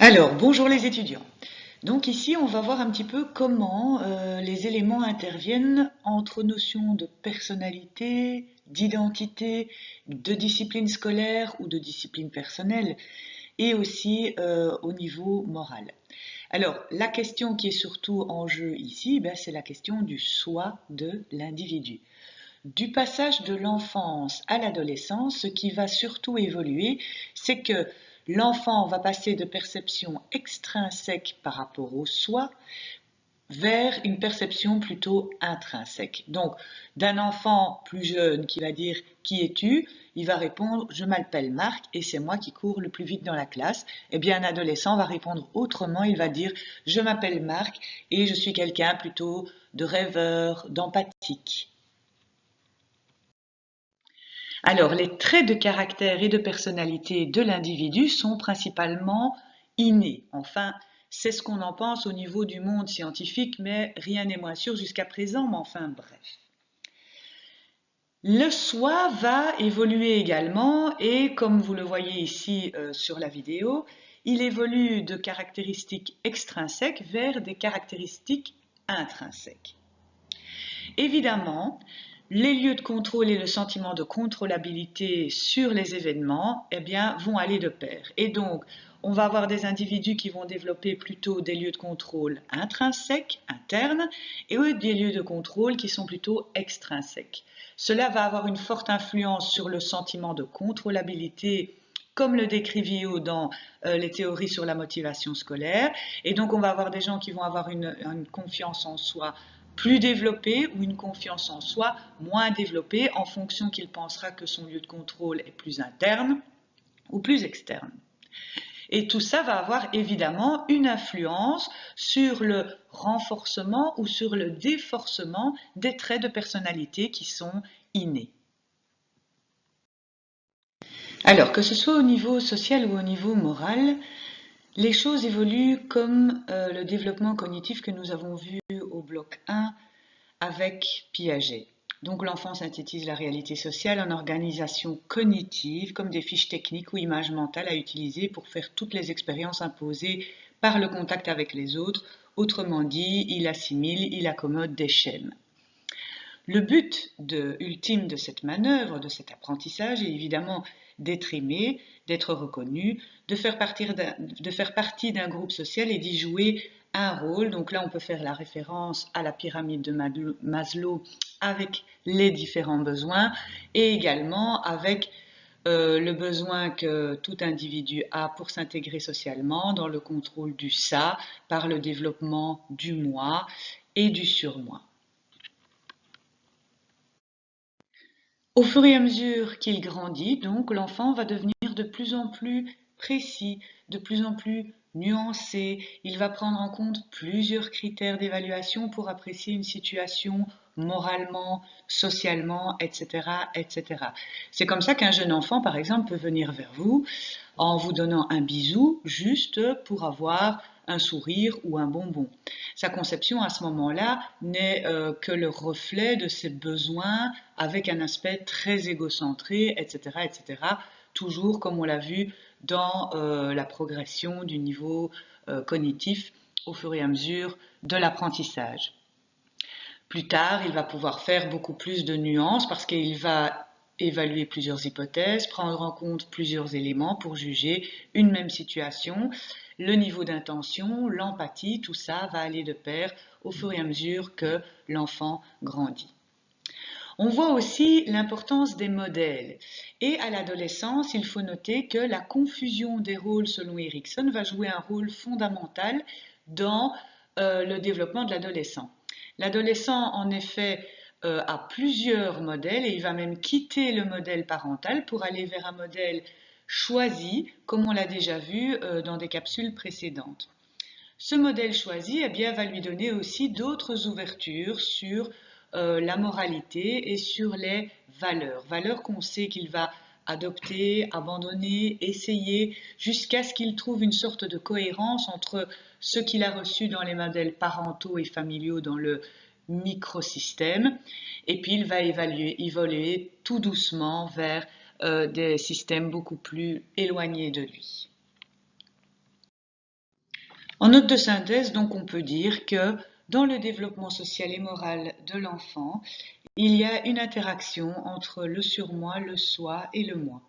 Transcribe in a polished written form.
Alors, bonjour les étudiants. Donc ici, on va voir un petit peu comment les éléments interviennent entre notions de personnalité, d'identité, de discipline scolaire ou de discipline personnelle, et aussi au niveau moral. Alors, la question qui est surtout en jeu ici, c'est la question du soi de l'individu. Du passage de l'enfance à l'adolescence, ce qui va surtout évoluer, c'est que l'enfant va passer de perception extrinsèque par rapport au soi vers une perception plutôt intrinsèque. Donc, d'un enfant plus jeune qui va dire qui es-tu, il va répondre je m'appelle Marc et c'est moi qui cours le plus vite dans la classe. Eh bien, un adolescent va répondre autrement, il va dire je m'appelle Marc et je suis quelqu'un plutôt de rêveur, d'empathique. Alors, les traits de caractère et de personnalité de l'individu sont principalement innés. Enfin, c'est ce qu'on en pense au niveau du monde scientifique, mais rien n'est moins sûr jusqu'à présent, mais enfin bref. Le soi va évoluer également et comme vous le voyez ici sur la vidéo, il évolue de caractéristiques extrinsèques vers des caractéristiques intrinsèques. Évidemment, les lieux de contrôle et le sentiment de contrôlabilité sur les événements vont aller de pair. Et donc, on va avoir des individus qui vont développer plutôt des lieux de contrôle intrinsèques, internes, et eux, des lieux de contrôle qui sont plutôt extrinsèques. Cela va avoir une forte influence sur le sentiment de contrôlabilité comme le décrit Vio dans les théories sur la motivation scolaire. Et donc, on va avoir des gens qui vont avoir une confiance en soi plus développée ou une confiance en soi moins développée en fonction qu'il pensera que son lieu de contrôle est plus interne ou plus externe. Et tout ça va avoir évidemment une influence sur le renforcement ou sur le déforcement des traits de personnalité qui sont innés. Alors, que ce soit au niveau social ou au niveau moral, les choses évoluent comme le développement cognitif que nous avons vu au bloc 1 avec Piaget. Donc l'enfant synthétise la réalité sociale en organisation cognitive comme des fiches techniques ou images mentales à utiliser pour faire toutes les expériences imposées par le contact avec les autres. Autrement dit, il assimile, il accommode des schèmes. Le but ultime de cette manœuvre, de cet apprentissage, est évidemment d'être aimé, d'être reconnu, de faire partie d'un groupe social et d'y jouer un rôle. Donc là, on peut faire la référence à la pyramide de Maslow avec les différents besoins et également avec le besoin que tout individu a pour s'intégrer socialement dans le contrôle du ça par le développement du moi et du surmoi. Au fur et à mesure qu'il grandit, donc, l'enfant va devenir de plus en plus précis, de plus en plus nuancé. Il va prendre en compte plusieurs critères d'évaluation pour apprécier une situation moralement, socialement, etc., etc. C'est comme ça qu'un jeune enfant, par exemple, peut venir vers vous en vous donnant un bisou juste pour avoir un sourire ou un bonbon. Sa conception à ce moment-là n'est que le reflet de ses besoins avec un aspect très égocentré, etc., etc. Toujours comme on l'a vu dans la progression du niveau cognitif au fur et à mesure de l'apprentissage. Plus tard, il va pouvoir faire beaucoup plus de nuances parce qu'il va évaluer plusieurs hypothèses, prendre en compte plusieurs éléments pour juger une même situation. Le niveau d'intention, l'empathie, tout ça va aller de pair au fur et à mesure que l'enfant grandit. On voit aussi l'importance des modèles. Et à l'adolescence, il faut noter que la confusion des rôles selon Erikson va jouer un rôle fondamental dans le développement de l'adolescent. L'adolescent, en effet, a plusieurs modèles et il va même quitter le modèle parental pour aller vers un modèle choisi, comme on l'a déjà vu dans des capsules précédentes. Ce modèle choisi va lui donner aussi d'autres ouvertures sur la moralité et sur les valeurs. Valeurs qu'on sait qu'il va adopter, abandonner, essayer, jusqu'à ce qu'il trouve une sorte de cohérence entre ce qu'il a reçu dans les modèles parentaux et familiaux dans le microsystème, et puis il va évoluer tout doucement vers des systèmes beaucoup plus éloignés de lui. En note de synthèse, donc, on peut dire que dans le développement social et moral de l'enfant, il y a une interaction entre le surmoi, le soi et le moi.